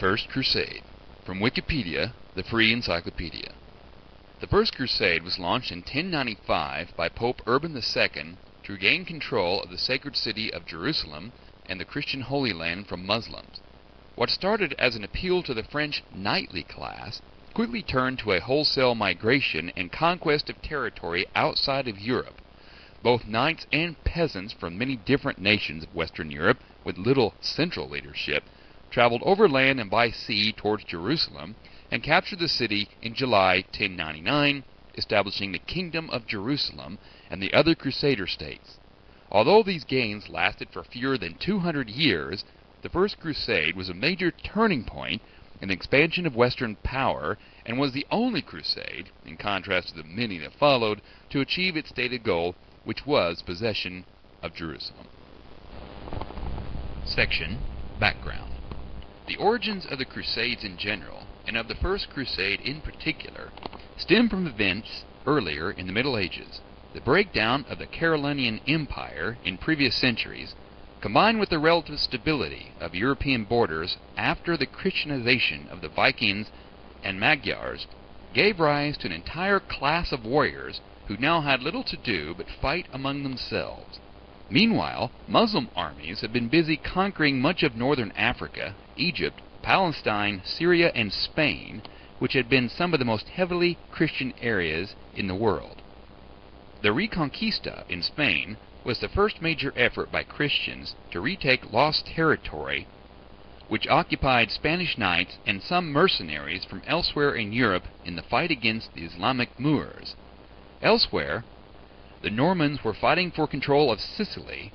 First Crusade. From Wikipedia, the free encyclopedia. The First Crusade was launched in 1095 by Pope Urban II to regain control of the sacred city of Jerusalem and the Christian Holy Land from Muslims. What started as an appeal to the French knightly class quickly turned to a wholesale migration and conquest of territory outside of Europe. Both knights and peasants from many different nations of Western Europe, with little central leadership, traveled overland and by sea towards Jerusalem and captured the city in July 1099, establishing the Kingdom of Jerusalem and the other Crusader states. Although these gains lasted for fewer than 200 years, the First Crusade was a major turning point in the expansion of Western power and was the only crusade, in contrast to the many that followed, to achieve its stated goal, which was possession of Jerusalem. Section Background. The origins of the Crusades in general, and of the First Crusade in particular, stem from events earlier in the Middle Ages. The breakdown of the Carolingian Empire in previous centuries, combined with the relative stability of European borders after the Christianization of the Vikings and Magyars, gave rise to an entire class of warriors who now had little to do but fight among themselves. Meanwhile, Muslim armies had been busy conquering much of northern Africa, Egypt, Palestine, Syria, and Spain, which had been some of the most heavily Christian areas in the world. The Reconquista in Spain was the first major effort by Christians to retake lost territory, which occupied Spanish knights and some mercenaries from elsewhere in Europe in the fight against the Islamic Moors. Elsewhere, the Normans were fighting for control of Sicily,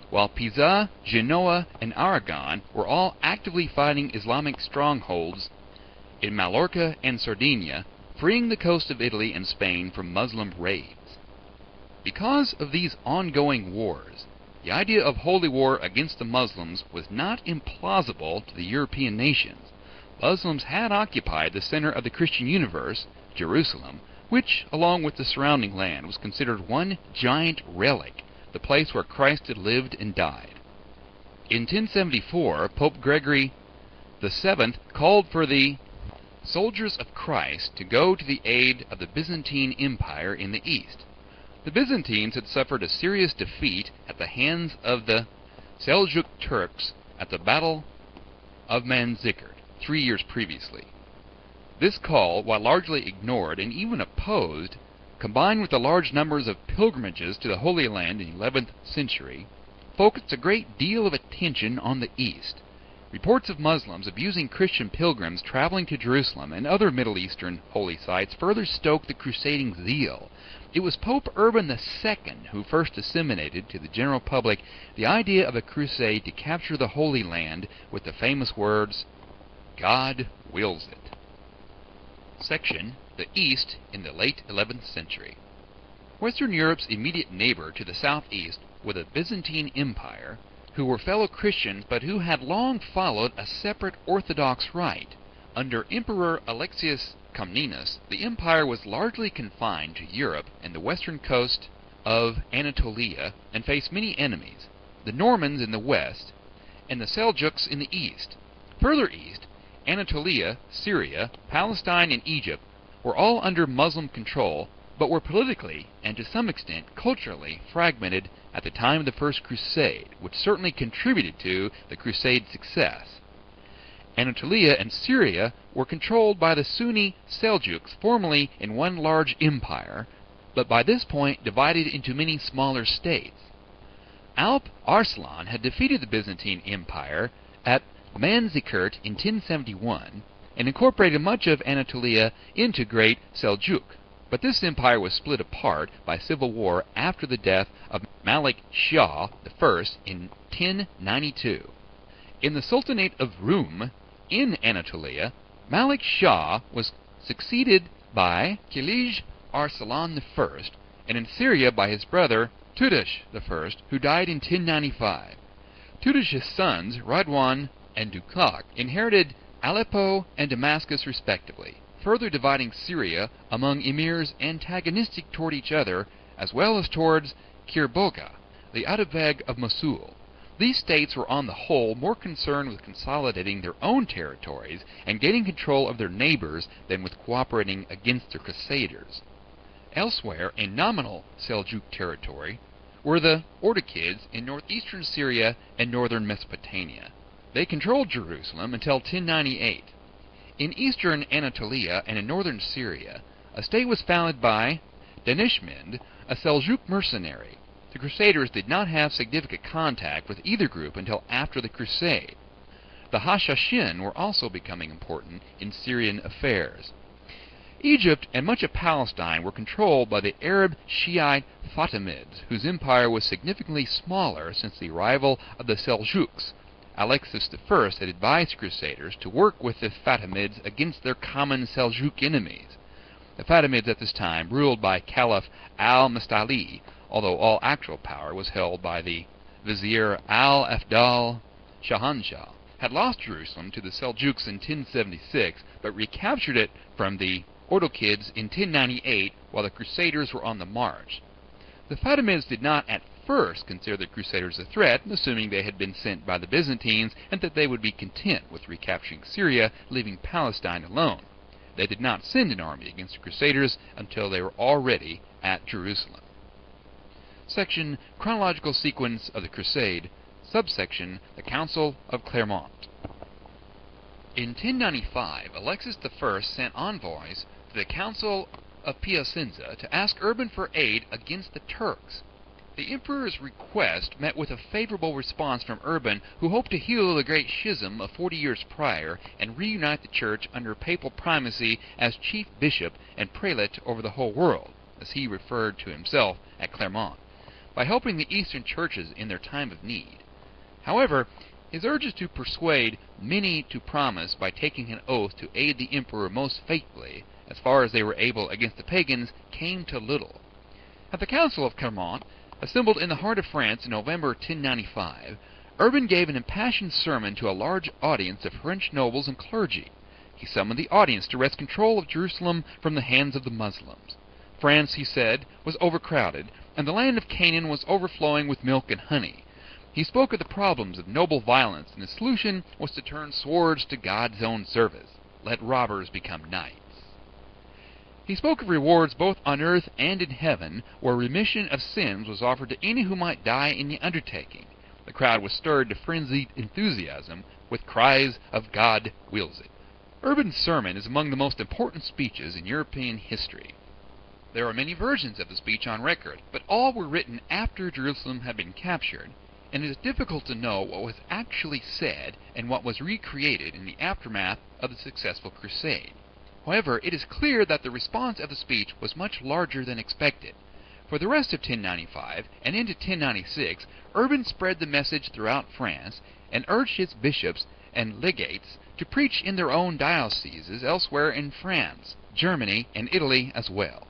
while Pisa, Genoa, and Aragon were all actively fighting Islamic strongholds in Majorca and Sardinia, freeing the coast of Italy and Spain from Muslim raids. Because of these ongoing wars, the idea of holy war against the Muslims was not implausible to the European nations. Muslims had occupied the center of the Christian universe, Jerusalem, which, along with the surrounding land, was considered one giant relic, the place where Christ had lived and died. In 1074, Pope Gregory VII called for the soldiers of Christ to go to the aid of the Byzantine Empire in the east. The Byzantines had suffered a serious defeat at the hands of the Seljuk Turks at the Battle of Manzikert 3 years previously. This call, while largely ignored and even opposed, combined with the large numbers of pilgrimages to the Holy Land in the 11th century, focused a great deal of attention on the East. Reports of Muslims abusing Christian pilgrims traveling to Jerusalem and other Middle Eastern holy sites further stoked the crusading zeal. It was Pope Urban II who first disseminated to the general public the idea of a crusade to capture the Holy Land with the famous words, "God wills it." Section The East in the late 11th century. Western Europe's immediate neighbor to the southeast was the Byzantine Empire, who were fellow Christians but who had long followed a separate Orthodox rite. Under Emperor Alexius Comnenus, the empire was largely confined to Europe and the western coast of Anatolia and faced many enemies, the Normans in the west and the Seljuks in the east. Further east, Anatolia, Syria, Palestine, and Egypt were all under Muslim control, but were politically, and to some extent culturally, fragmented at the time of the First Crusade, which certainly contributed to the Crusade's success. Anatolia and Syria were controlled by the Sunni Seljuks, formerly in one large empire, but by this point divided into many smaller states. Alp Arslan had defeated the Byzantine Empire at Manzikert in 1071 and incorporated much of Anatolia into Great Seljuk, but this empire was split apart by civil war after the death of Malik Shah I in 1092. In the Sultanate of Rum, in Anatolia, Malik Shah was succeeded by Kilij Arslan I, and in Syria by his brother Tutush I, who died in 1095. Tutush's sons, Radwan and Dukak, inherited Aleppo and Damascus respectively, further dividing Syria among emirs antagonistic toward each other, as well as towards Kirboga, the Atabeg of Mosul. These states were on the whole more concerned with consolidating their own territories and gaining control of their neighbors than with cooperating against the Crusaders. Elsewhere, in nominal Seljuk territory, were the Ordokids in northeastern Syria and northern Mesopotamia. They controlled Jerusalem until 1098. In eastern Anatolia and in northern Syria, a state was founded by Danishmend, a Seljuk mercenary. The Crusaders did not have significant contact with either group until after the Crusade. The Hashashin were also becoming important in Syrian affairs. Egypt and much of Palestine were controlled by the Arab Shiite Fatimids, whose empire was significantly smaller since the arrival of the Seljuks. Alexis I had advised Crusaders to work with the Fatimids against their common Seljuk enemies. The Fatimids at this time ruled by Caliph al-Mustali, although all actual power was held by the Vizier al-Afdal Shahanshah, had lost Jerusalem to the Seljuks in 1076, but recaptured it from the Ordokids in 1098 while the Crusaders were on the march. The Fatimids did not at first consider the Crusaders a threat, assuming they had been sent by the Byzantines and that they would be content with recapturing Syria, leaving Palestine alone. They did not send an army against the Crusaders until they were already at Jerusalem. Section Chronological Sequence of the Crusade. Subsection The Council of Clermont. In 1095, Alexis I sent envoys to the Council of Piacenza to ask Urban for aid against the Turks. The emperor's request met with a favorable response from Urban, who hoped to heal the great schism of 40 years prior and reunite the church under papal primacy as chief bishop and prelate over the whole world, as he referred to himself at Clermont, by helping the Eastern churches in their time of need. However, his urges to persuade many to promise by taking an oath to aid the emperor most faithfully, as far as they were able against the pagans, came to little. At the Council of Clermont, assembled in the heart of France in November 1095, Urban gave an impassioned sermon to a large audience of French nobles and clergy. He summoned the audience to wrest control of Jerusalem from the hands of the Muslims. France, he said, was overcrowded, and the land of Canaan was overflowing with milk and honey. He spoke of the problems of noble violence, and the solution was to turn swords to God's own service. Let robbers become knights. He spoke of rewards both on earth and in heaven, where remission of sins was offered to any who might die in the undertaking. The crowd was stirred to frenzied enthusiasm with cries of God wills it. Urban's sermon is among the most important speeches in European history. There are many versions of the speech on record, but all were written after Jerusalem had been captured, and it is difficult to know what was actually said and what was recreated in the aftermath of the successful crusade. However, it is clear that the response of the speech was much larger than expected. For the rest of 1095 and into 1096, Urban spread the message throughout France and urged its bishops and legates to preach in their own dioceses elsewhere in France, Germany, and Italy as well.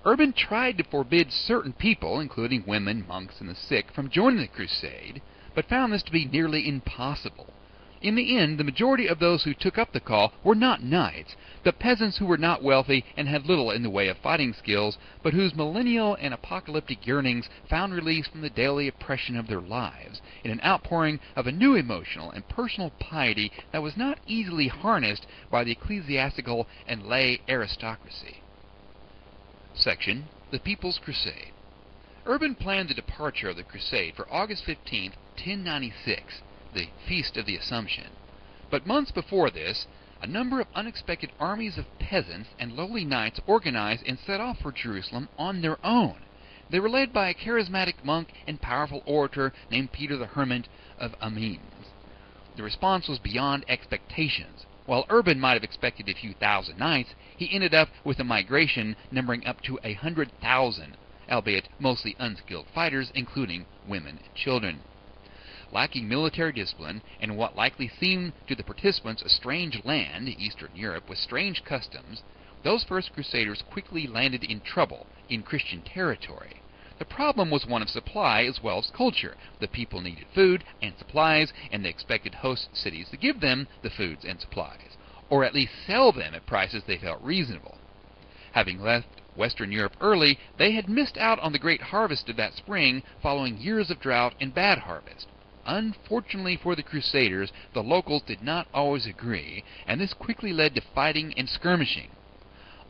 Urban tried to forbid certain people, including women, monks, and the sick, from joining the crusade, but found this to be nearly impossible. In the end, the majority of those who took up the call were not knights, but peasants who were not wealthy and had little in the way of fighting skills, but whose millennial and apocalyptic yearnings found release from the daily oppression of their lives in an outpouring of a new emotional and personal piety that was not easily harnessed by the ecclesiastical and lay aristocracy. Section The People's Crusade. Urban planned the departure of the crusade for August 15, 1096, the Feast of the Assumption. But months before this, a number of unexpected armies of peasants and lowly knights organized and set off for Jerusalem on their own. They were led by a charismatic monk and powerful orator named Peter the Hermit of Amiens. The response was beyond expectations. While Urban might have expected a few thousand knights, he ended up with a migration numbering up to 100,000, albeit mostly unskilled fighters, including women and children. Lacking military discipline, and what likely seemed to the participants a strange land, Eastern Europe, with strange customs, those first crusaders quickly landed in trouble in Christian territory. The problem was one of supply as well as culture. The people needed food and supplies, and they expected host cities to give them the foods and supplies, or at least sell them at prices they felt reasonable. Having left Western Europe early, they had missed out on the great harvest of that spring following years of drought and bad harvest. unfortunately for the Crusaders, the locals did not always agree, and this quickly led to fighting and skirmishing.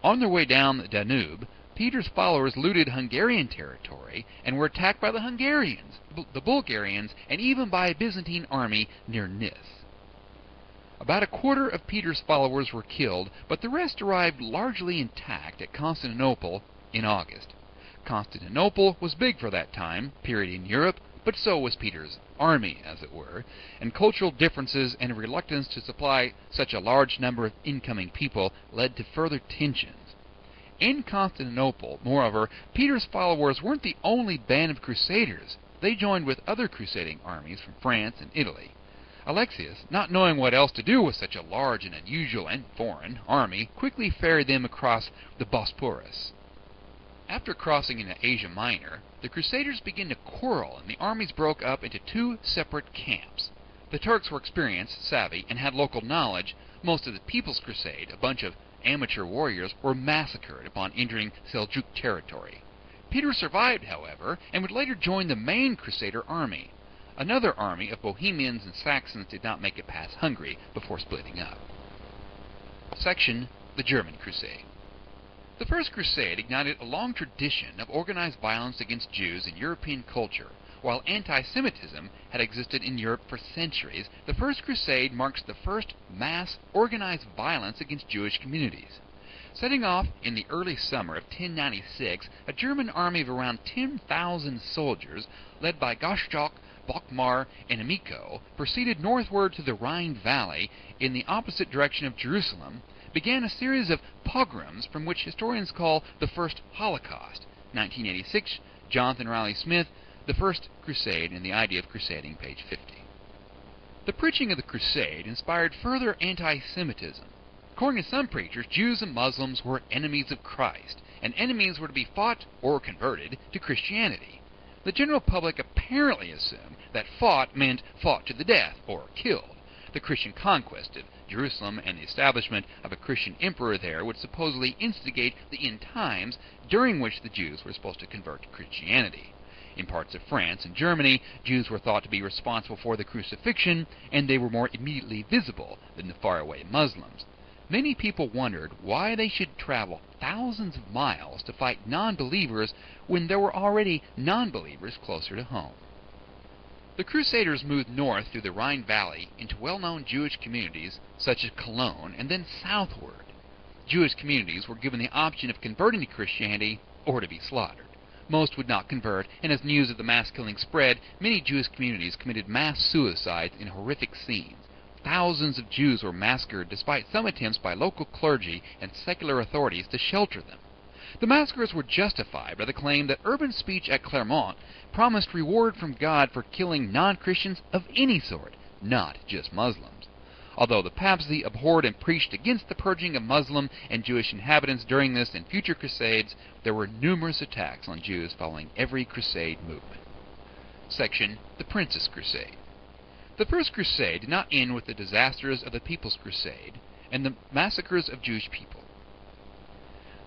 On their way down the Danube, Peter's followers looted Hungarian territory and were attacked by the Hungarians, the Bulgarians, and even by a Byzantine army near Nis. About a quarter of Peter's followers were killed, but the rest arrived largely intact at Constantinople in August. Constantinople was big for that time period in Europe, but so was Peter's army, as it were, and cultural differences and a reluctance to supply such a large number of incoming people led to further tensions. In Constantinople, moreover, Peter's followers weren't the only band of crusaders. They joined with other crusading armies from France and Italy. Alexius, not knowing what else to do with such a large and unusual and foreign army, quickly ferried them across the Bosporus. After crossing into Asia Minor, the Crusaders began to quarrel, and the armies broke up into two separate camps. The Turks were experienced, savvy, and had local knowledge. Most of the People's Crusade, a bunch of amateur warriors, were massacred upon entering Seljuk territory. Peter survived, however, and would later join the main Crusader army. Another army of Bohemians and Saxons did not make it past Hungary before splitting up. Section: The German Crusade. The First Crusade ignited a long tradition of organized violence against Jews in European culture. While anti-Semitism had existed in Europe for centuries, the First Crusade marks the first mass organized violence against Jewish communities. Setting off in the early summer of 1096, a German army of around 10,000 soldiers, led by Gottschalk, Bockmar, and Amico, proceeded northward to the Rhine Valley in the opposite direction of Jerusalem, began a series of pogroms from which historians call the First Holocaust. 1986, Jonathan Riley Smith, The First Crusade and the Idea of Crusading, page 50. The preaching of the Crusade inspired further anti-Semitism. According to some preachers, Jews and Muslims were enemies of Christ, and enemies were to be fought or converted to Christianity. The general public apparently assumed that fought meant fought to the death, or killed. The Christian conquest of Jerusalem and the establishment of a Christian emperor there would supposedly instigate the end times, during which the Jews were supposed to convert to Christianity. In parts of France and Germany, Jews were thought to be responsible for the crucifixion, and they were more immediately visible than the faraway Muslims. Many people wondered why they should travel thousands of miles to fight non-believers when there were already non-believers closer to home. The Crusaders moved north through the Rhine Valley into well-known Jewish communities such as Cologne, and then southward. Jewish communities were given the option of converting to Christianity or to be slaughtered. Most would not convert, and as news of the mass killing spread, many Jewish communities committed mass suicides in horrific scenes. Thousands of Jews were massacred despite some attempts by local clergy and secular authorities to shelter them. The massacres were justified by the claim that urban speech at Clermont promised reward from God for killing non-Christians of any sort, not just Muslims. Although the papacy abhorred and preached against the purging of Muslim and Jewish inhabitants during this and future crusades, there were numerous attacks on Jews following every crusade movement. Section: The Prince's Crusade. The First Crusade did not end with the disasters of the People's Crusade and the massacres of Jewish people.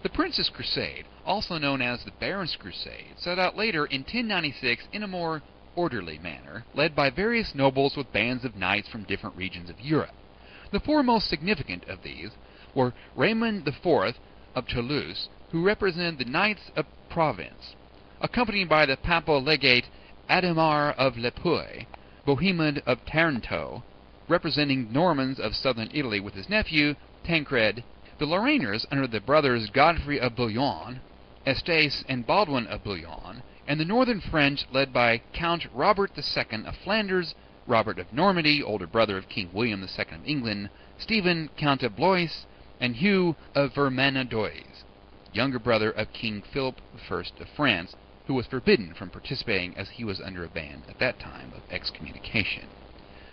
The Prince's Crusade, also known as the Baron's Crusade, set out later in 1096 in a more orderly manner, led by various nobles with bands of knights from different regions of Europe. The four most significant of these were Raymond IV of Toulouse, who represented the Knights of Provence, accompanied by the papal legate Adhemar of Lepuy, Bohemond of Taranto, representing Normans of southern Italy with his nephew, Tancred, the Lorrainers under the brothers Godfrey of Bouillon, Estace and Baldwin of Bouillon, and the northern French led by Count Robert II of Flanders, Robert of Normandy, older brother of King William II of England, Stephen, Count of Blois, and Hugh of Vermandois, younger brother of King Philip I of France, who was forbidden from participating as he was under a ban at that time of excommunication.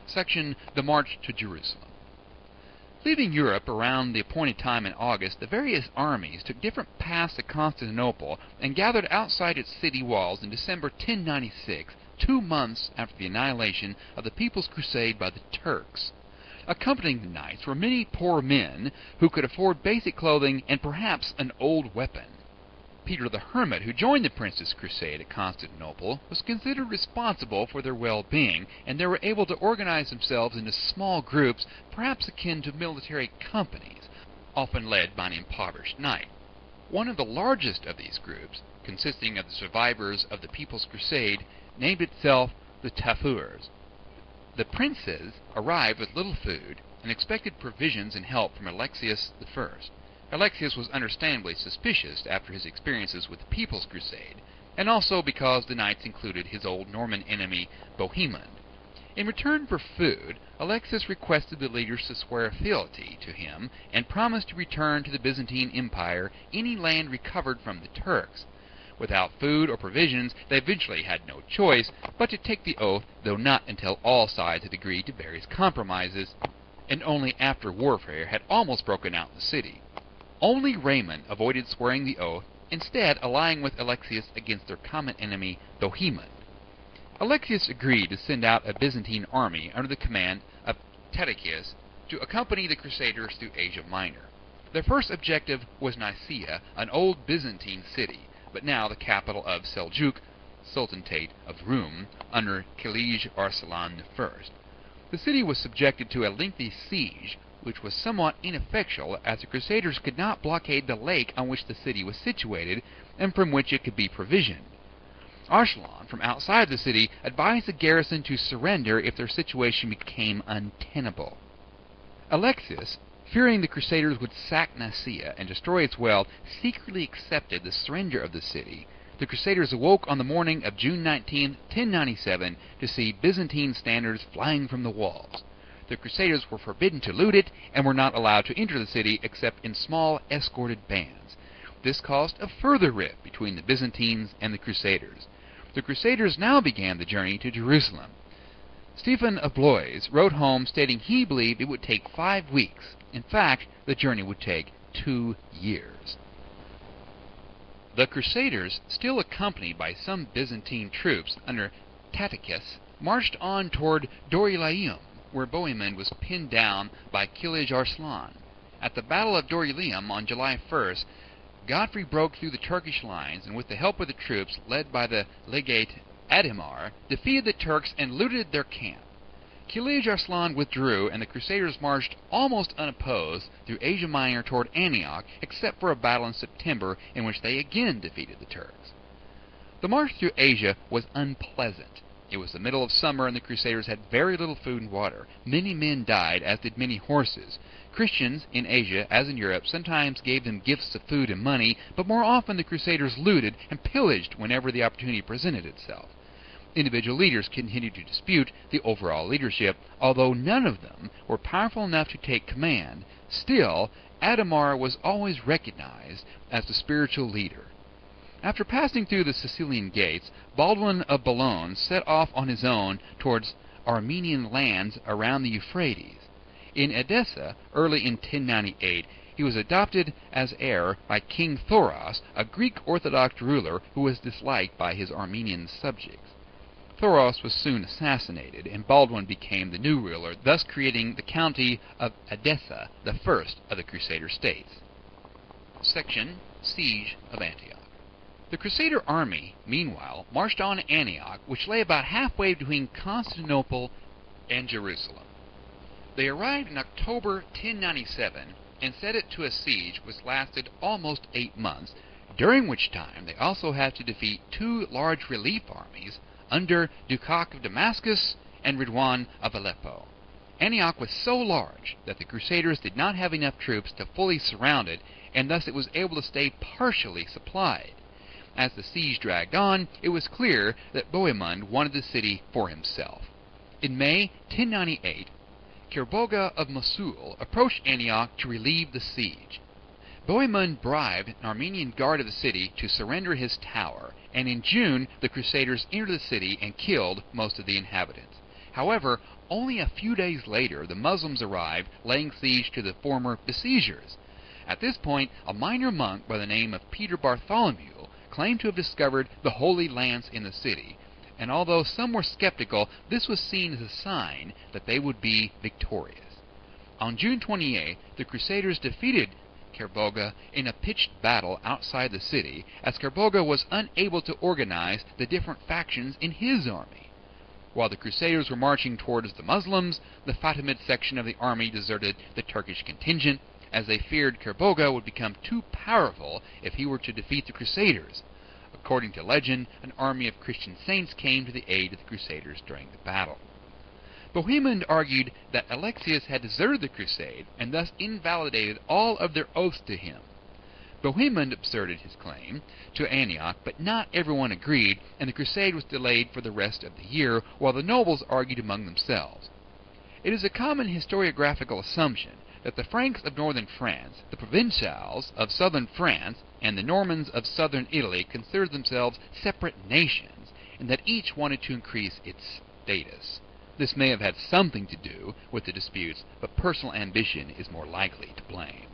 Section: The March to Jerusalem. Leaving Europe around the appointed time in August, the various armies took different paths to Constantinople and gathered outside its city walls in December 1096, 2 months after the annihilation of the People's Crusade by the Turks. Accompanying the knights were many poor men who could afford basic clothing and perhaps an old weapon. Peter the Hermit, who joined the Prince's crusade at Constantinople, was considered responsible for their well-being, and they were able to organize themselves into small groups, perhaps akin to military companies, often led by an impoverished knight. One of the largest of these groups, consisting of the survivors of the People's Crusade, named itself the Tafurs. The princes arrived with little food and expected provisions and help from Alexius I. Alexius was understandably suspicious after his experiences with the People's Crusade, and also because the knights included his old Norman enemy Bohemond. In return for food, Alexius requested the leaders to swear fealty to him and promised to return to the Byzantine Empire any land recovered from the Turks. Without food or provisions, they eventually had no choice but to take the oath, though not until all sides had agreed to various compromises, and only after warfare had almost broken out in the city. Only Raymond avoided swearing the oath, instead allying with Alexius against their common enemy Bohemond. Alexius agreed to send out a Byzantine army under the command of Tatichius to accompany the Crusaders through Asia Minor. Their first objective was Nicaea, an old Byzantine city, but now the capital of Seljuk Sultanate of Rum, under Kilij Arslan I. The city was subjected to a lengthy siege, which was somewhat ineffectual, as the Crusaders could not blockade the lake on which the city was situated, and from which it could be provisioned. Arslan, from outside the city, advised the garrison to surrender if their situation became untenable. Alexius, fearing the Crusaders would sack Nicaea and destroy its wealth, secretly accepted the surrender of the city. The Crusaders awoke on the morning of June 19, 1097, to see Byzantine standards flying from the walls. The Crusaders were forbidden to loot it and were not allowed to enter the city except in small escorted bands. This caused a further rift between the Byzantines and the Crusaders. The Crusaders now began the journey to Jerusalem. Stephen of Blois wrote home stating he believed it would take 5 weeks. In fact, the journey would take 2 years. The Crusaders, still accompanied by some Byzantine troops under Tatichius, marched on toward Dorylaeum, where Bohemond was pinned down by Kilij Arslan. At the Battle of Dorylaeum on July 1st, Godfrey broke through the Turkish lines and with the help of the troops led by the legate Adhemar, defeated the Turks and looted their camp. Kilij Arslan withdrew and the Crusaders marched almost unopposed through Asia Minor toward Antioch, except for a battle in September in which they again defeated the Turks. The march through Asia was unpleasant. It was the middle of summer and the Crusaders had very little food and water. Many men died, as did many horses. Christians in Asia, as in Europe, sometimes gave them gifts of food and money, but more often the Crusaders looted and pillaged whenever the opportunity presented itself. Individual leaders continued to dispute the overall leadership, although none of them were powerful enough to take command. Still, Adhemar was always recognized as the spiritual leader. After passing through the Sicilian gates, Baldwin of Boulogne set off on his own towards Armenian lands around the Euphrates. In Edessa, early in 1098, he was adopted as heir by King Thoros, a Greek Orthodox ruler who was disliked by his Armenian subjects. Thoros was soon assassinated, and Baldwin became the new ruler, thus creating the county of Edessa, the first of the Crusader states. Section Siege of Antioch. The Crusader army, meanwhile, marched on to Antioch, which lay about halfway between Constantinople and Jerusalem. They arrived in October 1097 and set it to a siege which lasted almost 8 months, during which time they also had to defeat 2 large relief armies under Dukak of Damascus and Ridwan of Aleppo. Antioch was so large that the Crusaders did not have enough troops to fully surround it, and thus it was able to stay partially supplied. As the siege dragged on, it was clear that Bohemond wanted the city for himself. In May 1098, Kerboga of Mosul approached Antioch to relieve the siege. Bohemond bribed an Armenian guard of the city to surrender his tower, and in June the Crusaders entered the city and killed most of the inhabitants. However, only a few days later the Muslims arrived, laying siege to the former besiegers. At this point, a minor monk by the name of Peter Bartholomew claimed to have discovered the Holy Lance in the city, and although some were skeptical, this was seen as a sign that they would be victorious. On June 28, the Crusaders defeated Kerboga in a pitched battle outside the city, as Kerboga was unable to organize the different factions in his army. While the Crusaders were marching towards the Muslims, the Fatimid section of the army deserted the Turkish contingent, as they feared Kerboga would become too powerful if he were to defeat the Crusaders. According to legend, an army of Christian saints came to the aid of the Crusaders during the battle. Bohemond argued that Alexius had deserted the crusade and thus invalidated all of their oaths to him. Bohemond asserted his claim to Antioch, but not everyone agreed, and the crusade was delayed for the rest of the year, while the nobles argued among themselves. It is a common historiographical assumption that the Franks of northern France, the Provençals of southern France, and the Normans of southern Italy considered themselves separate nations, and that each wanted to increase its status. This may have had something to do with the disputes, but personal ambition is more likely to blame.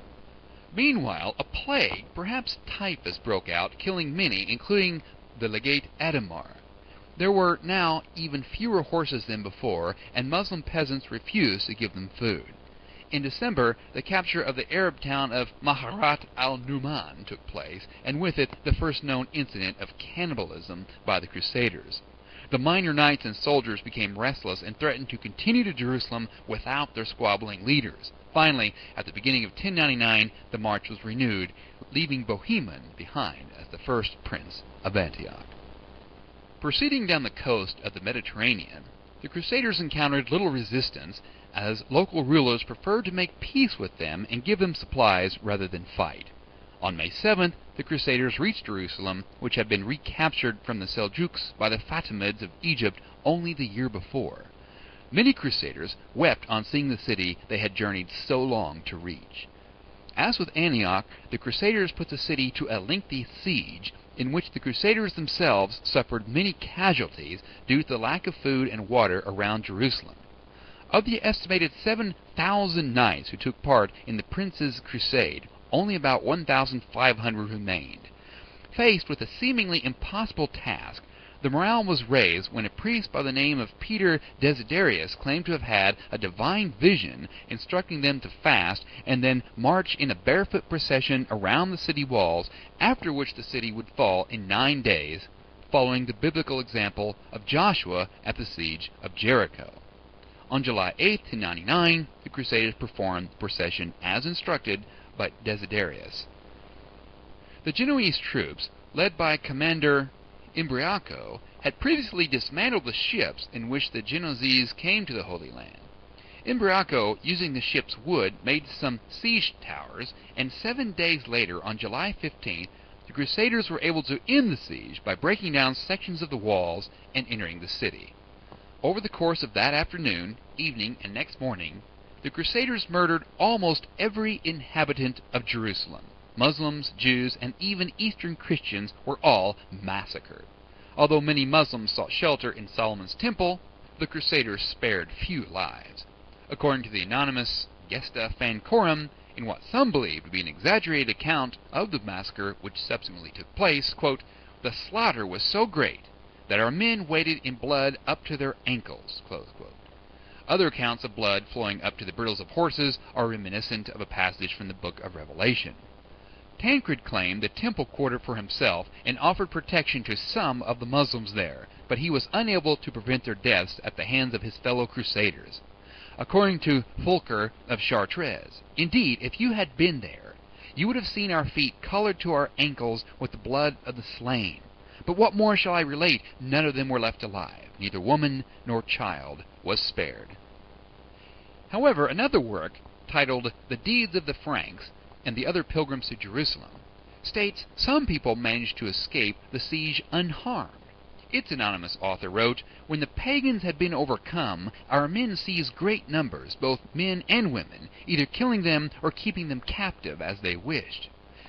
Meanwhile, a plague, perhaps typhus, broke out, killing many, including the legate Adhemar. There were now even fewer horses than before, and Muslim peasants refused to give them food. In December, the capture of the Arab town of Maharat al-Numan took place, and with it the first known incident of cannibalism by the Crusaders. The minor knights and soldiers became restless and threatened to continue to Jerusalem without their squabbling leaders. Finally, at the beginning of 1099, the march was renewed, leaving Bohemond behind as the first prince of Antioch. Proceeding down the coast of the Mediterranean, the Crusaders encountered little resistance, as local rulers preferred to make peace with them and give them supplies rather than fight. On May 7th, the Crusaders reached Jerusalem, which had been recaptured from the Seljuks by the Fatimids of Egypt only the year before. Many Crusaders wept on seeing the city they had journeyed so long to reach. As with Antioch, the Crusaders put the city to a lengthy siege, in which the Crusaders themselves suffered many casualties due to the lack of food and water around Jerusalem. Of the estimated 7,000 knights who took part in the Prince's Crusade, only about 1,500 remained. Faced with a seemingly impossible task, the morale was raised when a priest by the name of Peter Desiderius claimed to have had a divine vision instructing them to fast and then march in a barefoot procession around the city walls, after which the city would fall in 9 days, following the biblical example of Joshua at the siege of Jericho. On July 8, 1099, the Crusaders performed the procession as instructed by Desiderius. The Genoese troops, led by Commander Imbriaco, had previously dismantled the ships in which the Genoese came to the Holy Land. Imbriaco, using the ship's wood, made some siege towers, and 7 days later, on July 15th, the Crusaders were able to end the siege by breaking down sections of the walls and entering the city. Over the course of that afternoon, evening, and next morning, the Crusaders murdered almost every inhabitant of Jerusalem. Muslims, Jews, and even Eastern Christians were all massacred. Although many Muslims sought shelter in Solomon's temple, the Crusaders spared few lives. According to the anonymous Gesta Fancorum, in what some believe to be an exaggerated account of the massacre which subsequently took place, quote, "The slaughter was so great that our men waded in blood up to their ankles," close quote. Other accounts of blood flowing up to the bridles of horses are reminiscent of a passage from the book of Revelation. Tancred claimed the temple quarter for himself and offered protection to some of the Muslims there, but he was unable to prevent their deaths at the hands of his fellow Crusaders. According to Fulcher of Chartres, "Indeed, if you had been there, you would have seen our feet colored to our ankles with the blood of the slain. But what more shall I relate? None of them were left alive. Neither woman nor child was spared." However, another work, titled The Deeds of the Franks and the Other Pilgrims to Jerusalem, states some people managed to escape the siege unharmed. Its anonymous author wrote, "When the pagans had been overcome, our men seized great numbers, both men and women, either killing them or keeping them captive as they wished."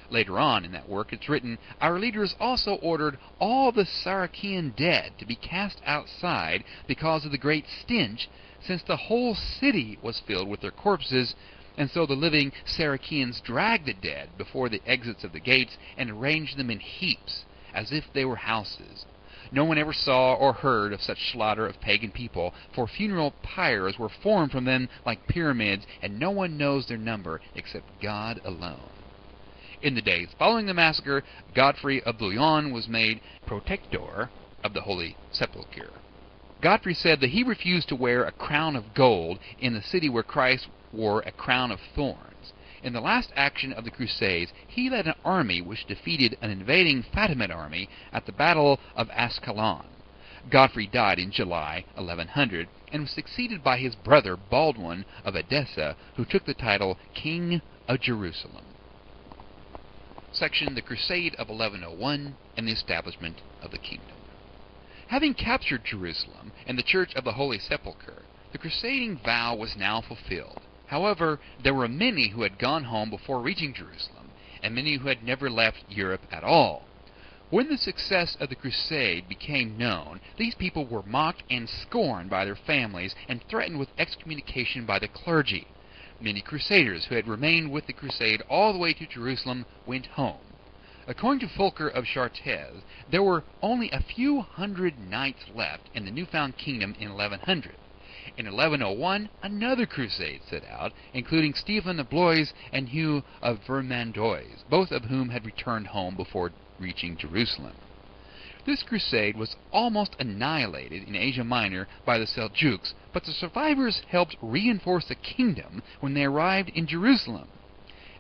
Later on in that work it's written, "Our leaders also ordered all the Saracean dead to be cast outside because of the great stench, since the whole city was filled with their corpses, and so the living Saraceans dragged the dead before the exits of the gates and arranged them in heaps, as if they were houses. No one ever saw or heard of such slaughter of pagan people, for funeral pyres were formed from them like pyramids, and no one knows their number except God alone." In the days following the massacre, Godfrey of Bouillon was made protector of the Holy Sepulchre. Godfrey said that he refused to wear a crown of gold in the city where Christ wore a crown of thorns. In the last action of the Crusades, he led an army which defeated an invading Fatimid army at the Battle of Ascalon. Godfrey died in July 1100 and was succeeded by his brother Baldwin of Edessa, who took the title King of Jerusalem. Section: The Crusade of 1101 and the Establishment of the Kingdom. Having captured Jerusalem and the Church of the Holy Sepulchre, the crusading vow was now fulfilled. However, there were many who had gone home before reaching Jerusalem, and many who had never left Europe at all. When the success of the crusade became known, these people were mocked and scorned by their families and threatened with excommunication by the clergy. Many crusaders who had remained with the crusade all the way to Jerusalem went home. According to Fulcher of Chartres, there were only a few hundred knights left in the newfound kingdom in 1100. In 1101, another crusade set out, including Stephen of Blois and Hugh of Vermandois, both of whom had returned home before reaching Jerusalem. This crusade was almost annihilated in Asia Minor by the Seljuks, but the survivors helped reinforce the kingdom when they arrived in Jerusalem.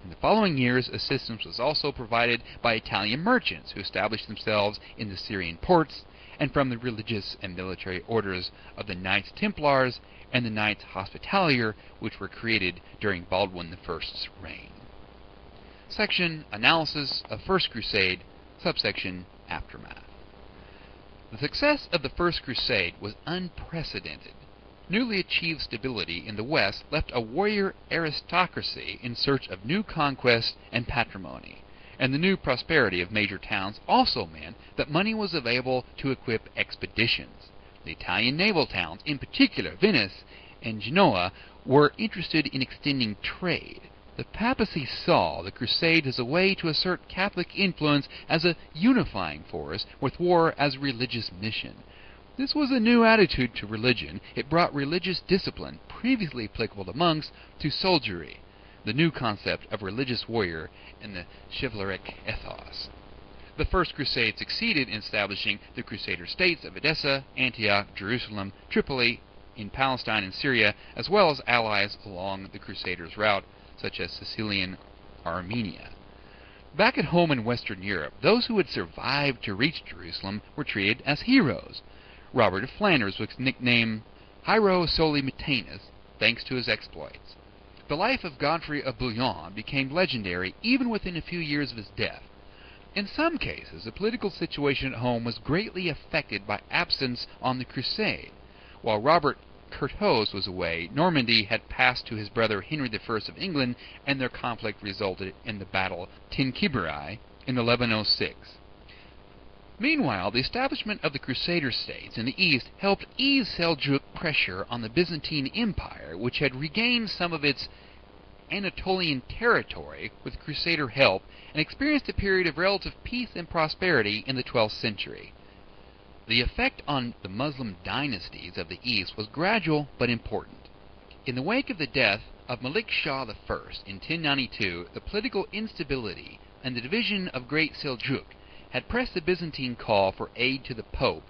In the following years, assistance was also provided by Italian merchants who established themselves in the Syrian ports, and from the religious and military orders of the Knights Templars and the Knights Hospitalier, which were created during Baldwin I's reign. Section: Analysis of First Crusade, subsection: Aftermath. The success of the First Crusade was unprecedented. Newly achieved stability in the West left a warrior aristocracy in search of new conquests and patrimony, and the new prosperity of major towns also meant that money was available to equip expeditions. The Italian naval towns, in particular Venice and Genoa, were interested in extending trade. The papacy saw the crusade as a way to assert Catholic influence as a unifying force, with war as a religious mission. This was a new attitude to religion. It brought religious discipline, previously applicable to monks, to soldiery, the new concept of religious warrior in the chivalric ethos. The First Crusade succeeded in establishing the Crusader states of Edessa, Antioch, Jerusalem, Tripoli, in Palestine and Syria, as well as allies along the Crusaders' route, such as Sicilian Armenia. Back at home in Western Europe, those who had survived to reach Jerusalem were treated as heroes. Robert of Flanders was nicknamed Hiero Soli Metanus, thanks to his exploits. The life of Godfrey of Bouillon became legendary even within a few years of his death. In some cases, the political situation at home was greatly affected by absence on the crusade. While Robert Curthose was away, Normandy had passed to his brother Henry I of England, and their conflict resulted in the battle Tinquebrai in 1106. Meanwhile, the establishment of the Crusader states in the east helped ease Seljuk pressure on the Byzantine Empire, which had regained some of its Anatolian territory with Crusader help and experienced a period of relative peace and prosperity in the 12th century. The effect on the Muslim dynasties of the east was gradual but important. In the wake of the death of Malik Shah I in 1092, the political instability and the division of Great Seljuk had pressed the Byzantine call for aid to the Pope,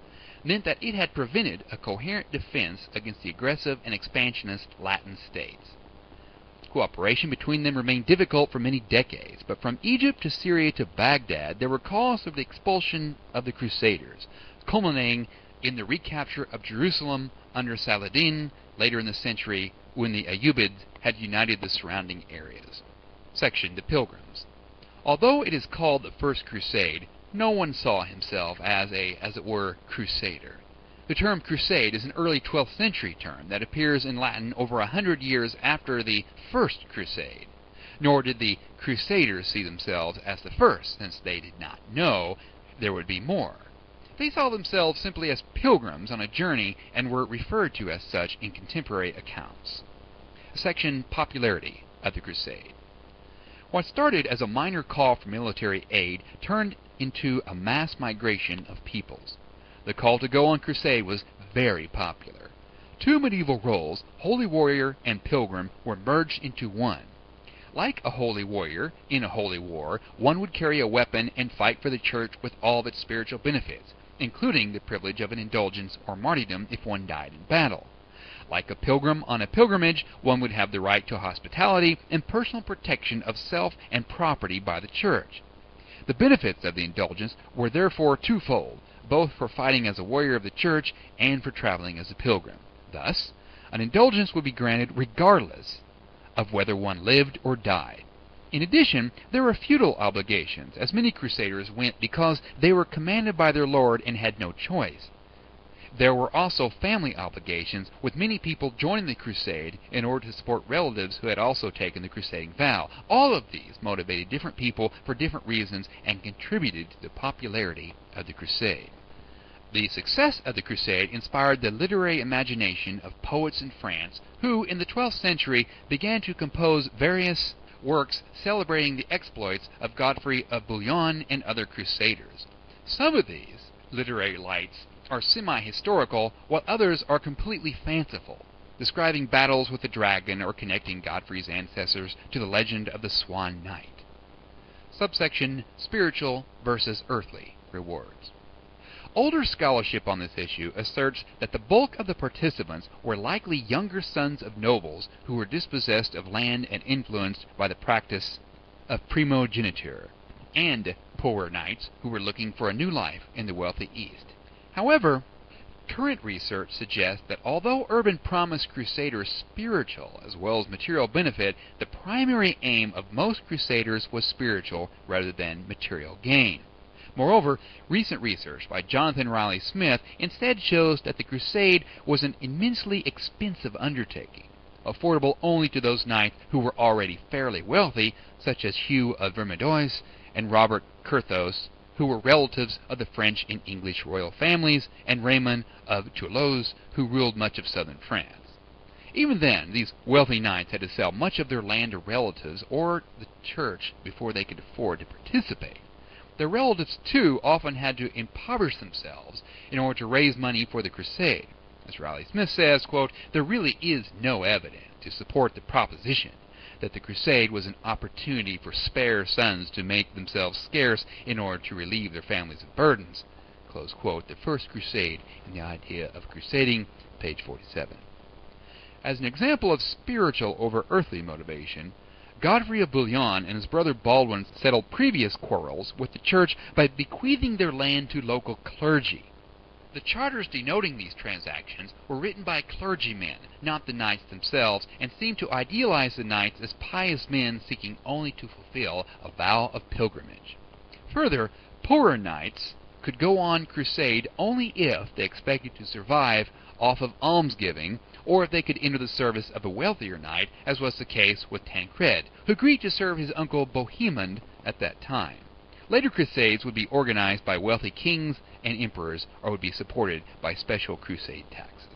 meant that it had prevented a coherent defense against the aggressive and expansionist Latin states. Cooperation between them remained difficult for many decades, but from Egypt to Syria to Baghdad there were calls for the expulsion of the Crusaders, culminating in the recapture of Jerusalem under Saladin later in the century, when the Ayyubids had united the surrounding areas. Section: The Pilgrims. Although it is called the First Crusade, no one saw himself as it were, crusader. The term crusade is an early 12th century term that appears in Latin over 100 years after the First Crusade. Nor did the Crusaders see themselves as the first, since they did not know there would be more. They saw themselves simply as pilgrims on a journey and were referred to as such in contemporary accounts. Section: Popularity of the Crusade. What started as a minor call for military aid turned into a mass migration of peoples. The call to go on crusade was very popular. Two medieval roles, holy warrior and pilgrim, were merged into one. Like a holy warrior in a holy war, one would carry a weapon and fight for the church with all of its spiritual benefits, including the privilege of an indulgence or martyrdom if one died in battle. Like a pilgrim on a pilgrimage, one would have the right to hospitality and personal protection of self and property by the church. The benefits of the indulgence were therefore twofold, both for fighting as a warrior of the church and for traveling as a pilgrim. Thus, an indulgence would be granted regardless of whether one lived or died. In addition, there were feudal obligations, as many crusaders went because they were commanded by their lord and had no choice. There were also family obligations, with many people joining the crusade in order to support relatives who had also taken the crusading vow. All of these motivated different people for different reasons and contributed to the popularity of the crusade. The success of the crusade inspired the literary imagination of poets in France, who in the 12th century began to compose various works celebrating the exploits of Godfrey of Bouillon and other crusaders. Some of these literary lights are semi-historical, while others are completely fanciful, describing battles with the dragon or connecting Godfrey's ancestors to the legend of the Swan Knight. Subsection Spiritual versus Earthly Rewards. Older scholarship on this issue asserts that the bulk of the participants were likely younger sons of nobles who were dispossessed of land and influenced by the practice of primogeniture, and poorer knights who were looking for a new life in the wealthy East. However, current research suggests that although urban promised crusaders spiritual as well as material benefit, the primary aim of most crusaders was spiritual rather than material gain. Moreover, recent research by Jonathan Riley Smith instead shows that the crusade was an immensely expensive undertaking, affordable only to those knights who were already fairly wealthy, such as Hugh of Vermandois and Robert Curthose, who were relatives of the French and English royal families, and Raymond of Toulouse, who ruled much of southern France. Even then, these wealthy knights had to sell much of their land to relatives or the church before they could afford to participate. Their relatives, too, often had to impoverish themselves in order to raise money for the crusade. As Riley Smith says, quote, "There really is no evidence to support the proposition that the crusade was an opportunity for spare sons to make themselves scarce in order to relieve their families of burdens." Close quote, The First Crusade and the Idea of Crusading, page 47. As an example of spiritual over earthly motivation, Godfrey of Bouillon and his brother Baldwin settled previous quarrels with the church by bequeathing their land to local clergy. The charters denoting these transactions were written by clergymen, not the knights themselves, and seemed to idealize the knights as pious men seeking only to fulfill a vow of pilgrimage. Further, poorer knights could go on crusade only if they expected to survive off of almsgiving, or if they could enter the service of a wealthier knight, as was the case with Tancred, who agreed to serve his uncle Bohemond at that time. Later crusades would be organized by wealthy kings and emperors, or would be supported by special crusade taxes.